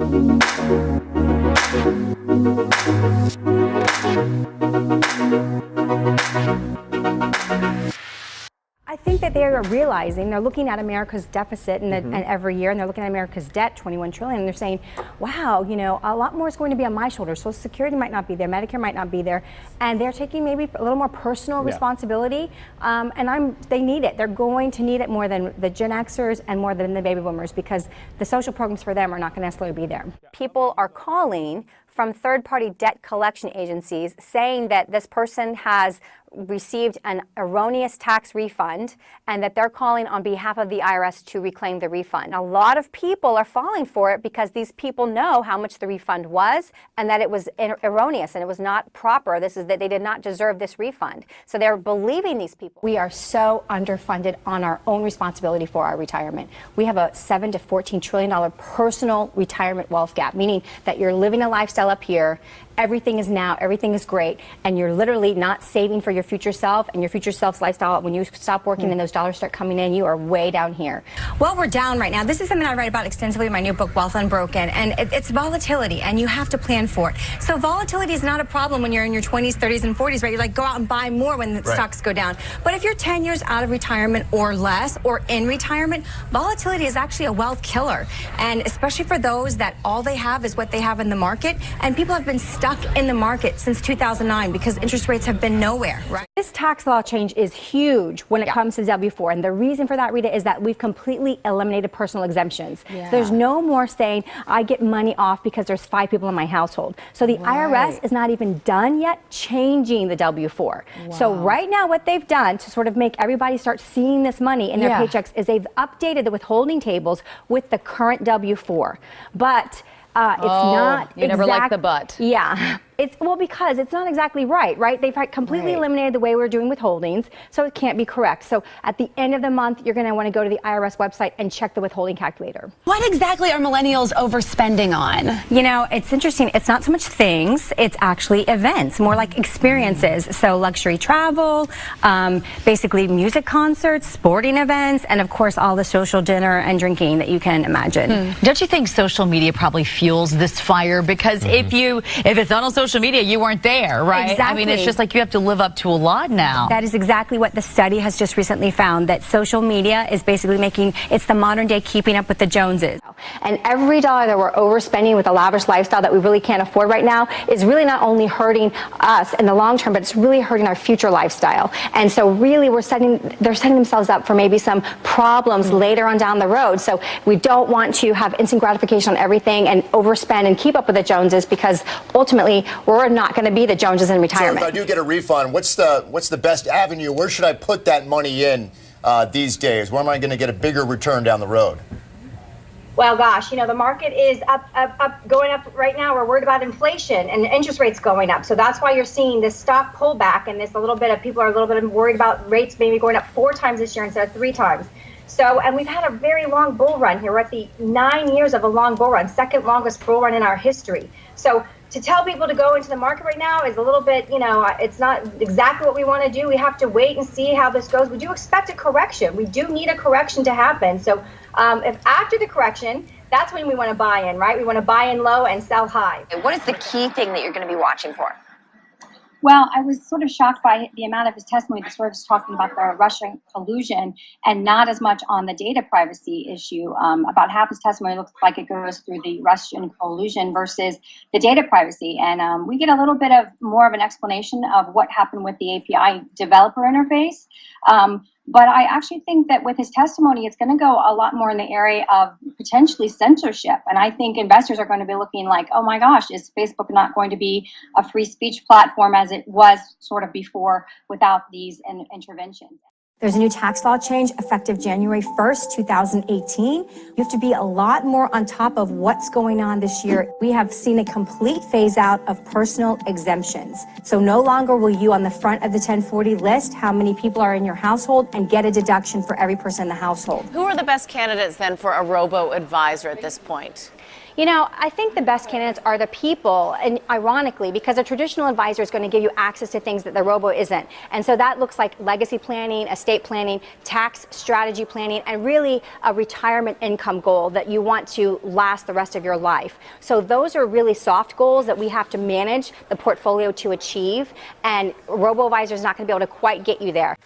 I think that they are realizing, they're looking at America's deficit and every year, and they're looking at America's debt, 21 trillion, and they're saying, wow, you know, a lot more is going to be on my shoulders. Social Security might not be there, Medicare might not be there, and they're taking maybe a little more personal responsibility, and they need it. They're going to need it more than the Gen Xers and more than the baby boomers, because the social programs for them are not going to necessarily be there. People are calling from third-party debt collection agencies saying that this person has received an erroneous tax refund and that they're calling on behalf of the IRS to reclaim the refund. A lot of people are falling for it because these people know how much the refund was and that it was erroneous and it was not proper. This is that they did not deserve this refund. So they're believing these people. We are so underfunded on our own responsibility for our retirement. We have a $7 to $14 trillion personal retirement wealth gap, meaning that you're living a lifestyle up here, everything is now, everything is great, and you're literally not saving for your future self and your future self's lifestyle. When you stop working and those dollars start coming in, you are way down here. Well, we're down right now. This is something I write about extensively in my new book, Wealth Unbroken, and it's volatility, and you have to plan for it. So volatility is not a problem when you're in your 20s, 30s, and 40s, right? You like go out and buy more when the stocks go down. But if you're 10 years out of retirement or less, or in retirement, volatility is actually a wealth killer, and especially for those that all they have is what they have in the market, and people have been stuck in the market since 2009 because interest rates have been nowhere, right? This tax law change is huge when it comes to W-4, and the reason for that, Rita, is that we've completely eliminated personal exemptions. There's no more saying I get money off because there's 5 people in my household. So the IRS is not even done yet changing the W-4. So right now what they've done to sort of make everybody start seeing this money in their paychecks is they've updated the withholding tables with the current W-4. But it's not you never like the but. Yeah. Because it's not exactly right? They've completely eliminated the way we're doing withholdings, so it can't be correct. So at the end of the month, you're going to want to go to the IRS website and check the withholding calculator. What exactly are millennials overspending on? You know, it's interesting. It's not so much things, it's actually events, more like experiences. So luxury travel, basically music concerts, sporting events, and of course all the social dinner and drinking that you can imagine. Don't you think social media probably fuels this fire? Because if it's on a social media, you weren't there, right? Exactly. I mean, it's just like you have to live up to a lot now. That is exactly what the study has just recently found, that social media is basically it's the modern day keeping up with the Joneses. And every dollar that we're overspending with a lavish lifestyle that we really can't afford right now is really not only hurting us in the long term, but it's really hurting our future lifestyle. And so really they're setting themselves up for maybe some problems later on down the road. So we don't want to have instant gratification on everything and overspend and keep up with the Joneses, because ultimately we're not going to be the Joneses in retirement. So if I do get a refund, what's the best avenue? Where should I put that money in these days? Where am I going to get a bigger return down the road? Well, gosh, you know, the market is going up right now. We're worried about inflation and interest rates going up. So that's why you're seeing this stock pullback, and this people are a little bit worried about rates maybe going up 4 times this year instead of 3 times. So, and we've had a very long bull run here. We're at the 9 years of a long bull run, second longest bull run in our history. So to tell people to go into the market right now is a little bit, you know, it's not exactly what we want to do. We have to wait and see how this goes. We do expect a correction. We do need a correction to happen. So if after the correction, that's when we want to buy in, right? We want to buy in low and sell high. What is the key thing that you're going to be watching for? Well, I was sort of shocked by the amount of his testimony that sort of was talking about the Russian collusion and not as much on the data privacy issue. About half his testimony looks like it goes through the Russian collusion versus the data privacy. And we get a little bit of more of an explanation of what happened with the API developer interface. But I actually think that with his testimony, it's going to go a lot more in the area of potentially censorship. And I think investors are going to be looking like, oh my gosh, is Facebook not going to be a free speech platform as it was sort of before without these interventions? There's a new tax law change effective January 1st, 2018. You have to be a lot more on top of what's going on this year. We have seen a complete phase out of personal exemptions. So no longer will you on the front of the 1040 list how many people are in your household and get a deduction for every person in the household. Who are the best candidates then for a robo-advisor at this point? You know, I think the best candidates are the people, and ironically, because a traditional advisor is going to give you access to things that the robo isn't. And so that looks like legacy planning, estate planning, tax strategy planning, and really a retirement income goal that you want to last the rest of your life. So those are really soft goals that we have to manage the portfolio to achieve, and robo-advisor is not going to be able to quite get you there.